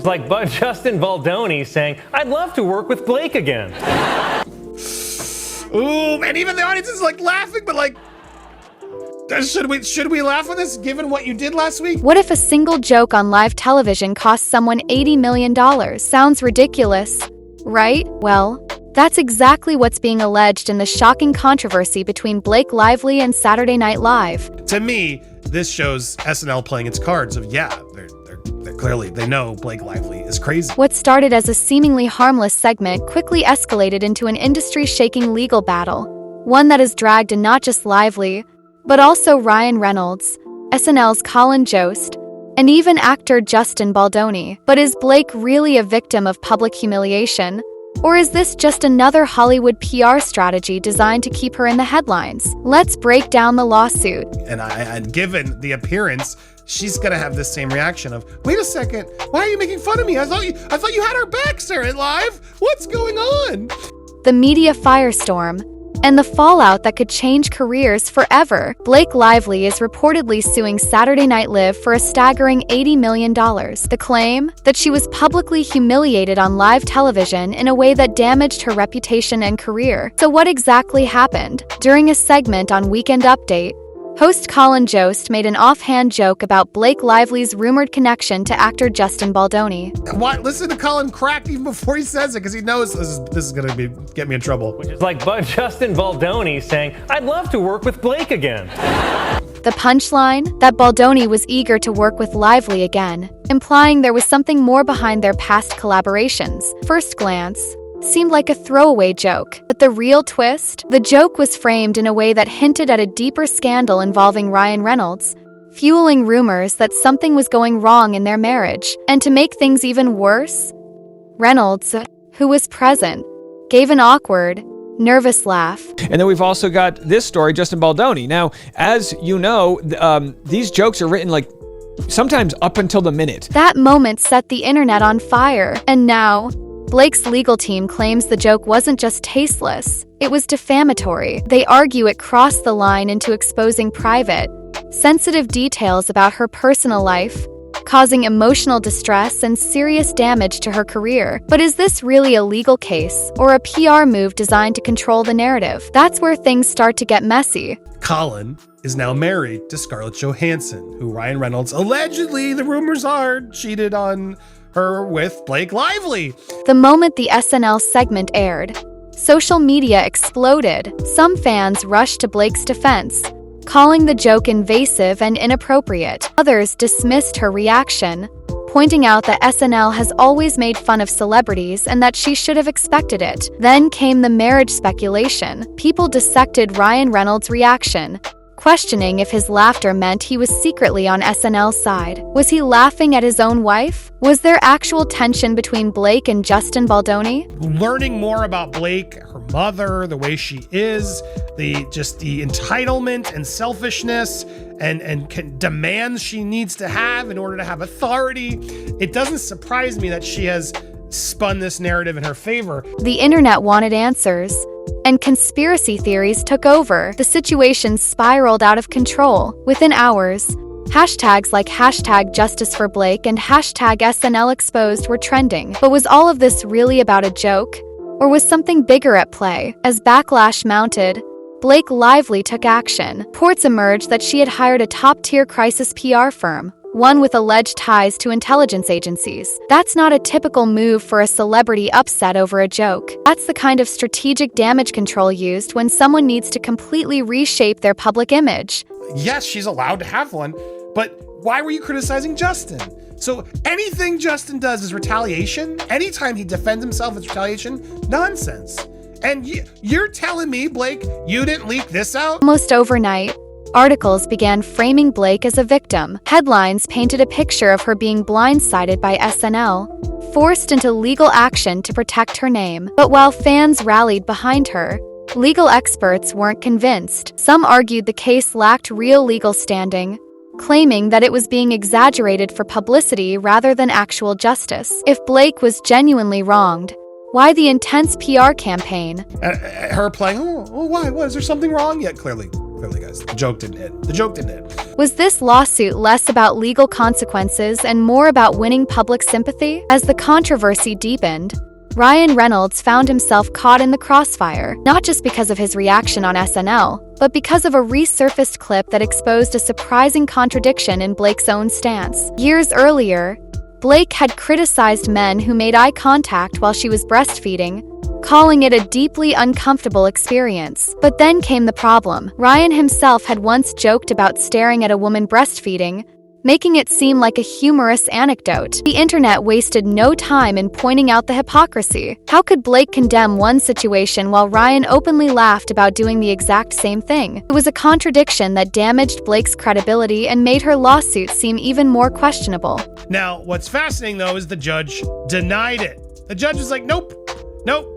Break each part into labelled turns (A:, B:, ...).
A: is like Justin Baldoni saying, I'd love to work with Blake again.
B: Ooh, and even the audience is like laughing, but like, should we laugh at this given what you did last week?
C: What if a single joke on live television costs someone $80 million? Sounds ridiculous, right? Well, that's exactly what's being alleged in the shocking controversy between Blake Lively and Saturday Night Live.
B: To me, this shows SNL playing its cards of, yeah, they're clearly, they know Blake Lively is crazy.
C: What started as a seemingly harmless segment quickly escalated into an industry-shaking legal battle, one that has dragged in not just Lively, but also Ryan Reynolds, SNL's Colin Jost, and even actor Justin Baldoni. But is Blake really a victim of public humiliation? Or is this just another Hollywood PR strategy designed to keep her in the headlines? Let's break down the lawsuit.
B: And given the appearance, she's gonna have this same reaction of, wait a second, why are you making fun of me? I thought you had our back, Saturday Night Live. What's going on?
C: The media firestorm and the fallout that could change careers forever. Blake Lively is reportedly suing Saturday Night Live for a staggering $80 million. The claim? That she was publicly humiliated on live television in a way that damaged her reputation and career. So what exactly happened? During a segment on Weekend Update, host Colin Jost made an offhand joke about Blake Lively's rumored connection to actor Justin Baldoni.
B: What? Listen to Colin crack even before he says it, because he knows this is going to get me in trouble.
A: Which is like Justin Baldoni saying, I'd love to work with Blake again.
C: The punchline? That Baldoni was eager to work with Lively again, implying there was something more behind their past collaborations. First glance, seemed like a throwaway joke. But the real twist? The joke was framed in a way that hinted at a deeper scandal involving Ryan Reynolds, fueling rumors that something was going wrong in their marriage. And to make things even worse, Reynolds, who was present, gave an awkward, nervous laugh.
D: And then we've also got this story, Justin Baldoni. Now, as you know, these jokes are written like sometimes up until the minute.
C: That moment set the internet on fire. And now, Blake's legal team claims the joke wasn't just tasteless, it was defamatory. They argue it crossed the line into exposing private, sensitive details about her personal life, causing emotional distress and serious damage to her career. But is this really a legal case, or a PR move designed to control the narrative? That's where things start to get messy.
B: Colin is now married to Scarlett Johansson, who Ryan Reynolds allegedly, the rumors are, cheated on her with Blake Lively.
C: The moment the SNL segment aired, social media exploded. Some fans rushed to Blake's defense, calling the joke invasive and inappropriate. Others dismissed her reaction, pointing out that SNL has always made fun of celebrities and that she should have expected it. Then came the marriage speculation. People dissected Ryan Reynolds' reaction, questioning if his laughter meant he was secretly on SNL's side. Was he laughing at his own wife? Was there actual tension between Blake and Justin Baldoni?
B: Learning more about Blake, her mother, the way she is, the entitlement and selfishness and demands she needs to have in order to have authority. It doesn't surprise me that she has spun this narrative in her favor.
C: The internet wanted answers, and conspiracy theories took over. The situation spiraled out of control. Within hours, hashtags like #JusticeForBlake and #SNLExposed were trending. But was all of this really about a joke? Or was something bigger at play? As backlash mounted, Blake Lively took action. Reports emerged that she had hired a top-tier crisis PR firm, one with alleged ties to intelligence agencies. That's not a typical move for a celebrity upset over a joke. That's the kind of strategic damage control used when someone needs to completely reshape their public image.
B: Yes, she's allowed to have one, but why were you criticizing Justin? So anything Justin does is retaliation? Anytime he defends himself, it's retaliation? Nonsense. And you're telling me, Blake, you didn't leak this out?
C: Almost overnight, articles began framing Blake as a victim. Headlines painted a picture of her being blindsided by SNL, forced into legal action to protect her name. But while fans rallied behind her, legal experts weren't convinced. Some argued the case lacked real legal standing, claiming that it was being exaggerated for publicity rather than actual justice. If Blake was genuinely wronged, why the intense PR campaign?
B: Her playing, why? What? Is there something wrong? Yet clearly Clearly, guys, the joke didn't hit. The joke didn't hit.
C: Was this lawsuit less about legal consequences and more about winning public sympathy? As the controversy deepened, Ryan Reynolds found himself caught in the crossfire, not just because of his reaction on SNL, but because of a resurfaced clip that exposed a surprising contradiction in Blake's own stance. Years earlier, Blake had criticized men who made eye contact while she was breastfeeding, calling it a deeply uncomfortable experience. But then came the problem. Ryan himself had once joked about staring at a woman breastfeeding, making it seem like a humorous anecdote. The internet wasted no time in pointing out the hypocrisy. How could Blake condemn one situation while Ryan openly laughed about doing the exact same thing? It was a contradiction that damaged Blake's credibility and made her lawsuit seem even more questionable.
B: Now, what's fascinating, though, is the judge denied it. The judge was like, nope,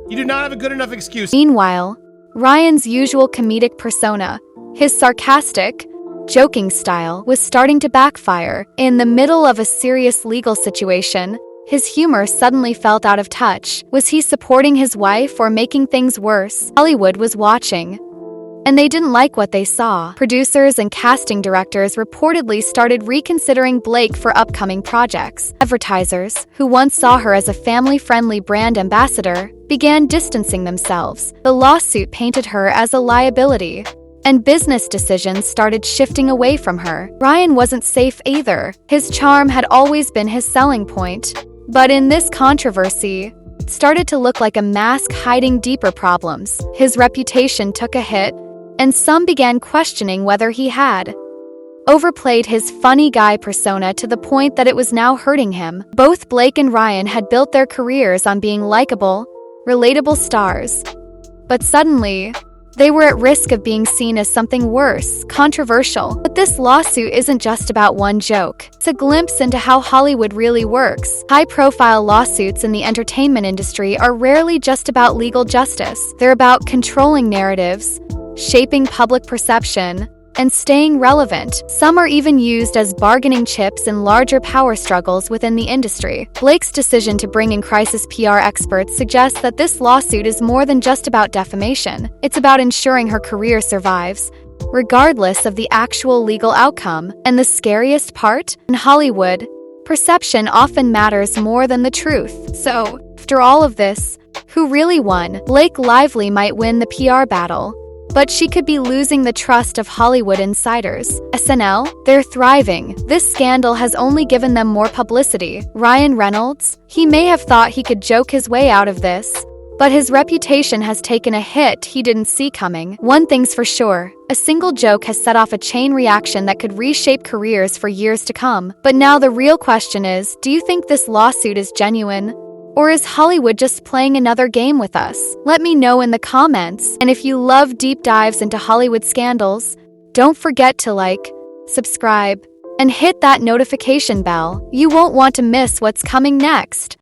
B: you do not have a good enough excuse.
C: Meanwhile, Ryan's usual comedic persona, his sarcastic, joking style, was starting to backfire. In the middle of a serious legal situation, his humor suddenly felt out of touch. Was he supporting his wife or making things worse? Hollywood was watching, and they didn't like what they saw. Producers and casting directors reportedly started reconsidering Blake for upcoming projects. Advertisers, who once saw her as a family-friendly brand ambassador, began distancing themselves. The lawsuit painted her as a liability, and business decisions started shifting away from her. Ryan wasn't safe either. His charm had always been his selling point, but in this controversy, it started to look like a mask hiding deeper problems. His reputation took a hit, and some began questioning whether he had overplayed his funny guy persona to the point that it was now hurting him. Both Blake and Ryan had built their careers on being likable, relatable stars, but suddenly, they were at risk of being seen as something worse, controversial. But this lawsuit isn't just about one joke. It's a glimpse into how Hollywood really works. High-profile lawsuits in the entertainment industry are rarely just about legal justice. They're about controlling narratives, shaping public perception, and staying relevant. Some are even used as bargaining chips in larger power struggles within the industry. Blake's decision to bring in crisis PR experts suggests that this lawsuit is more than just about defamation. It's about ensuring her career survives, regardless of the actual legal outcome. And the scariest part? In Hollywood, perception often matters more than the truth. So, after all of this, who really won? Blake Lively might win the PR battle, but she could be losing the trust of Hollywood insiders. SNL, they're thriving. This scandal has only given them more publicity. Ryan Reynolds, he may have thought he could joke his way out of this, but his reputation has taken a hit he didn't see coming. One thing's for sure, a single joke has set off a chain reaction that could reshape careers for years to come. But now the real question is, do you think this lawsuit is genuine? Or is Hollywood just playing another game with us? Let me know in the comments. And if you love deep dives into Hollywood scandals, don't forget to like, subscribe, and hit that notification bell. You won't want to miss what's coming next.